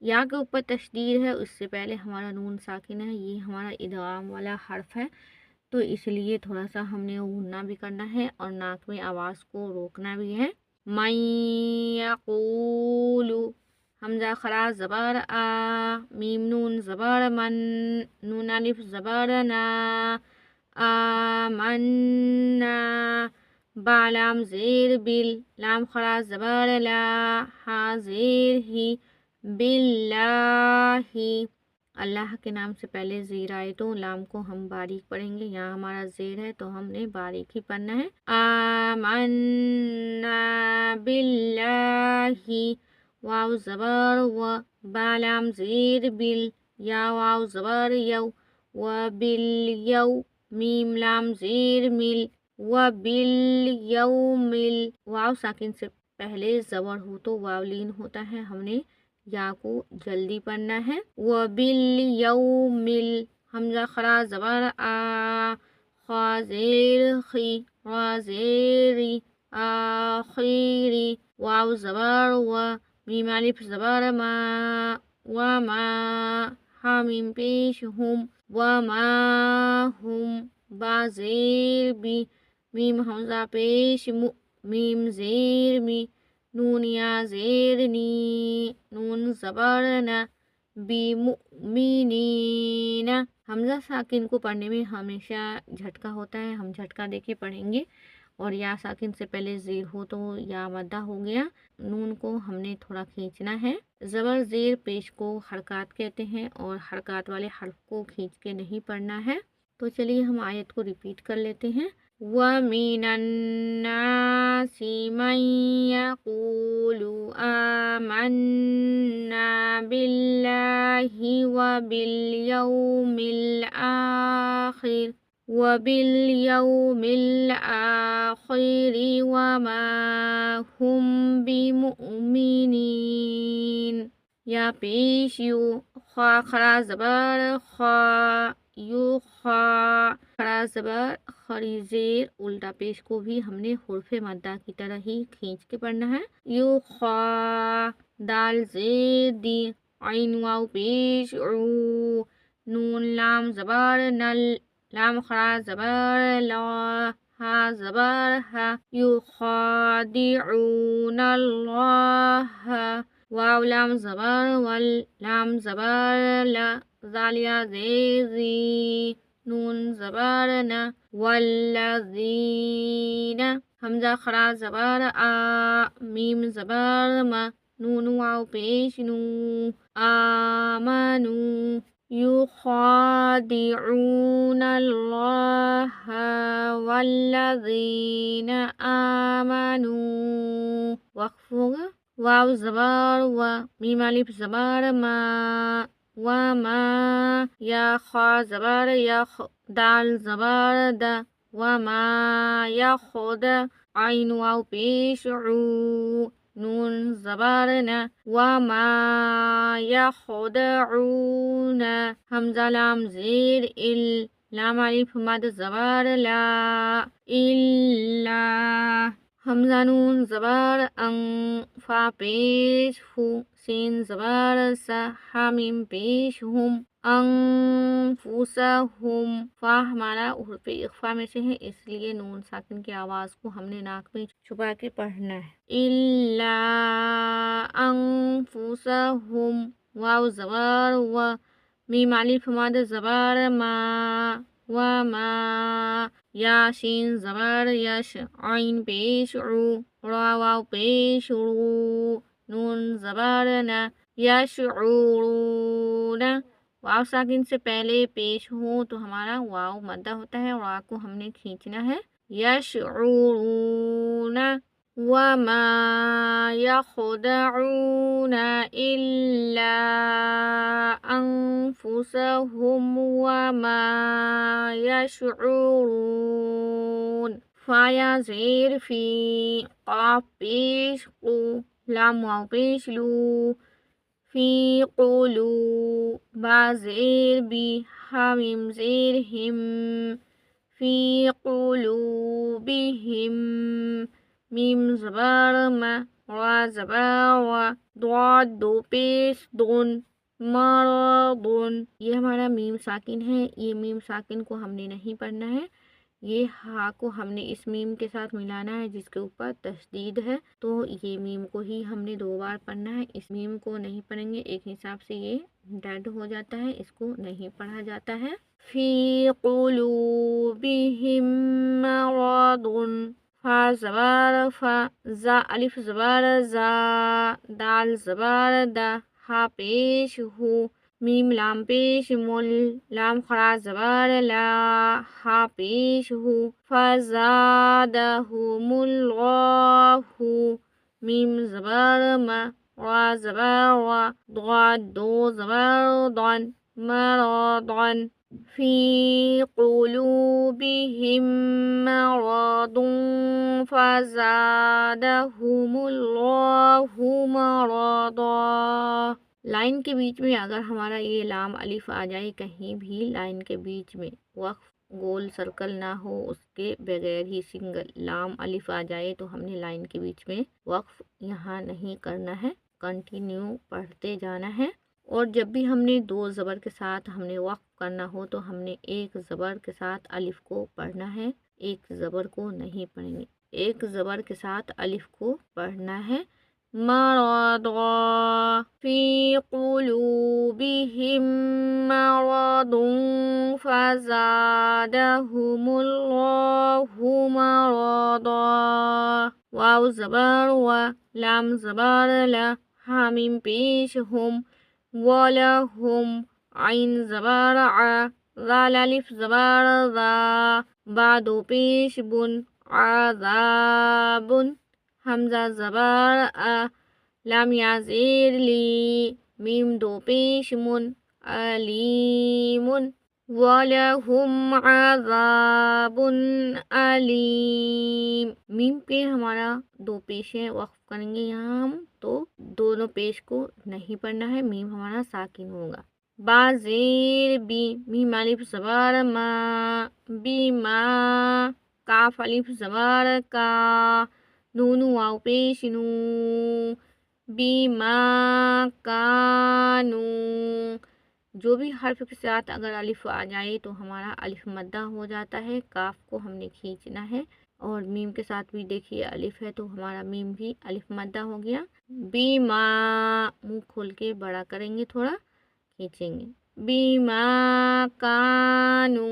یا کے اوپر تشدید ہے، اس سے پہلے ہمارا نون ساکن ہے، یہ ہمارا ادغام والا حرف ہے، تو اس لیے تھوڑا سا ہم نے غنہ بھی کرنا ہے اور ناک میں آواز کو روکنا بھی ہے۔ من یقول، حمزہ خرا زبر آ، میم نون زبر من، نون الف زبر نا، آمنا، با لام زیر بل، لام خرا زبر لا، ہا زیر ہی، باللہ، اللہ کے نام سے پہلے زیر آئے تو لام کو ہم باریک پڑھیں گے، یہاں ہمارا زیر ہے تو ہم نے باریک ہی پڑھنا ہے۔ آمنا باللہ، واو زبر و، با لام زیر بل، یا واو زبر یو، و بالیو، میم لام زیر مل، و بالیومل، واو ساکن سے پہلے زبر ہو تو واو لین ہوتا ہے، ہم نے یا کو جلدی پڑھنا ہے۔ وبالیومل، حمزہ خرا زبر آ، خا زیر خی، را زیری، آخیری، واو زبر و، میم الف زبر ما، وما، ہا میم پیش ہم، وما ہم، با زیر بی، میم حمزہ پیش مو، میم زیر می، نون یا زیر نی، نون زبر نا، بی مؤمنین، حمزہ ساکن کو پڑھنے میں ہمیشہ جھٹکا ہوتا ہے، ہم جھٹکا دے کے پڑھیں گے، اور یا ساکن سے پہلے زیر ہو تو یا مدہ ہو گیا، نون کو ہم نے تھوڑا کھینچنا ہے۔ زبر زیر پیش کو حرکات کہتے ہیں اور حرکات والے حرف کو کھینچ کے نہیں پڑھنا ہے، تو چلیے ہم آیت کو ریپیٹ کر لیتے ہیں۔ وَمِنَ النَّاسِ مَن يَقُولُ آمَنَّا بِاللَّهِ وَبِالْيَوْمِ الْآخِرِ وَمَا هُمْ بِمُؤْمِنِينَ، یا پیش یو، خا خرا زبر خا، یو خا، خرا زبر خری زیر، الٹا پیش کو بھی ہم نے حرف مدہ کی طرح ہی کھینچ کے پڑھنا ہے۔ یو خا، دال زیر دی، عین واو پیش عو، نون لام زبر نل، لام خرا زبر لا، ہا زبر ہا، یو خادعون اللہ، واو لام زبر ول، لام زبر لا، زالیا زیزی، نون زبر نا، والذین، حمزہ خرا زبر آ، میم زبر ما، نون واو پیش نو، آمنو، یخادعون اللہ والذین آمنو، وقف ہوگا، واو زبر و، میم الف زبر ما، وما، یا خا زبر یخ، دال زبر دا، وما یخد، عین واو پیش عو، نون زبر نا، وما یخدعون، حمزہ لام زیر ال، لام الف مد زبر لا، الا، حمزہ نون زبر ان، فا پیش فو، سین زبر سا، ہا میم پیش ہم، انفسہم، فا ہمارا حرف اخفا میں سے ہے، اس لیے نون ساکن کی آواز کو ہم نے ناک میں چھپا کے پڑھنا ہے۔ الا انفسہم، واو زبر و، میم الف مد زبر ما، وما، یا شین زبر یش، عین پیش عو، را واو پیش رو، نون زبر نا، یشعرون، واو ساکن سے پہلے پیش ہو تو ہمارا واو مدہ ہوتا ہے، را کو ہم نے کھینچنا ہے۔ یشعرون، وما یخدعون الا انفسہم وما یشعرون، فا یا زیر فی، قاف پیش قو، لام واو پیش لو، فی قولو، با زیر بی، ہا میم زیر ہم، فی قلوبہم، میم زبر ما، را زبر وا، ضاد دو پیش دون، مرضون، یہ ہمارا میم ساکن ہے، یہ میم ساکن کو ہم نے نہیں پڑھنا ہے، یہ ہا کو ہم نے اس میم کے ساتھ ملانا ہے جس کے اوپر تشدید ہے، تو یہ میم کو ہی ہم نے 2 بار پڑھنا ہے، اس میم کو نہیں پڑھیں گے، ایک حساب سے یہ ڈیڈ ہو جاتا ہے، اس کو نہیں پڑھا جاتا ہے۔ فی قلوبہم مرض، فا زبر فا، زا الف زبر زا، دال زبر دا، ہا پیش ہو، میم لام پیش مل، لام خڑا زبر لا، ہا پیش ہو، فزادہم اللہ، میم زبر ما، را زبر وا، ضاد دو زبر ضن، مرضن، فی قلوبہم مرض فزادہم اللہ مرضا۔ لائن کے بیچ میں اگر ہمارا یہ لام الف آ جائے، کہیں بھی لائن کے بیچ میں وقف گول سرکل نہ ہو، اس کے بغیر ہی سنگل لام الف آ جائے تو ہم نے لائن کے بیچ میں وقف یہاں نہیں کرنا ہے، کنٹینیو پڑھتے جانا ہے۔ اور جب بھی ہم نے 2 زبر کے ساتھ ہم نے وقف کرنا ہو تو ہم نے 1 زبر کے ساتھ الف کو پڑھنا ہے، 1 زبر کو نہیں پڑھیں گے، 1 زبر کے ساتھ الف کو پڑھنا ہے۔ مرضا، فی قلوبہم مرض فزادہم اللہ مرضا، واو زبر وا، لام زبر لا، ہا میم پیش ہم، ولہم، عین زبر ع، ذال الف زبر ذا، با دو پیش بن، عذاب، حمزہ زبر ا، لام یا زیر لی، میم دو پیش من، علیم، وَلَهُمْ عَذَابٌ علیم، میم پہ ہمارا 2 پیشیں وقف کریں گے یہاں ہم، تو دونوں پیش کو نہیں پڑھنا ہے، میم ہمارا ساکن ہوگا۔ با زیر بی، میم الف زبر ما، بی ما، کاف الف زبر کا، نون واو پیش نو، بی ما کانو، جو بھی حرف کے ساتھ اگر الف آ جائے تو ہمارا الف مدہ ہو جاتا ہے، کاف کو ہم نے کھینچنا ہے، اور میم کے ساتھ بھی دیکھیے الف ہے تو ہمارا میم بھی الف مدہ ہو گیا۔ بیما، منہ کھول کے بڑا کریں گے، تھوڑا کھینچیں گے، بیما کانو،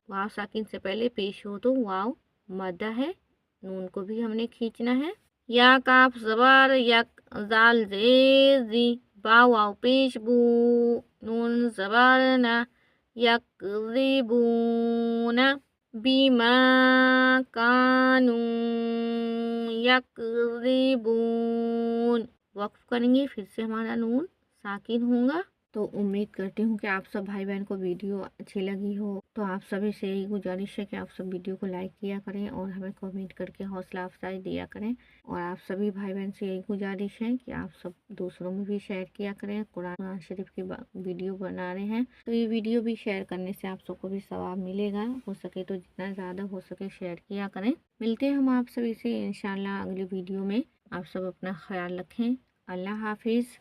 واو ساکن سے پہلے پیش ہو تو واو مدہ ہے، نون کو بھی ہم نے کھینچنا ہے۔ یا کاف زبر یک، زال زیر زی، با واو پیش بو، نون زبر نا، یکذبون، بیما کانو یکذبون، وقف کریں گے، پھر سے ہمارا نون ساکن ہوگا۔ تو امید کرتی ہوں کہ آپ سب بھائی بہن کو ویڈیو اچھی لگی ہو، تو آپ سبھی سے یہی گزارش ہے کہ آپ سب ویڈیو کو لائک کیا کریں اور ہمیں کمنٹ کر کے حوصلہ افزائی دیا کریں، اور آپ سبھی بھائی بہن سے یہی گزارش ہے کہ آپ سب دوسروں میں بھی شیئر کیا کریں۔ قرآن شریف کی ویڈیو بنا رہے ہیں تو یہ ویڈیو بھی شیئر کرنے سے آپ سب کو بھی ثواب ملے گا، ہو سکے تو جتنا زیادہ ہو سکے شیئر کیا کریں۔ ملتے ہیں ہم آپ سبھی سے انشاءاللہ اگلی ویڈیو میں، آپ سب اپنا خیال رکھیں، اللہ حافظ۔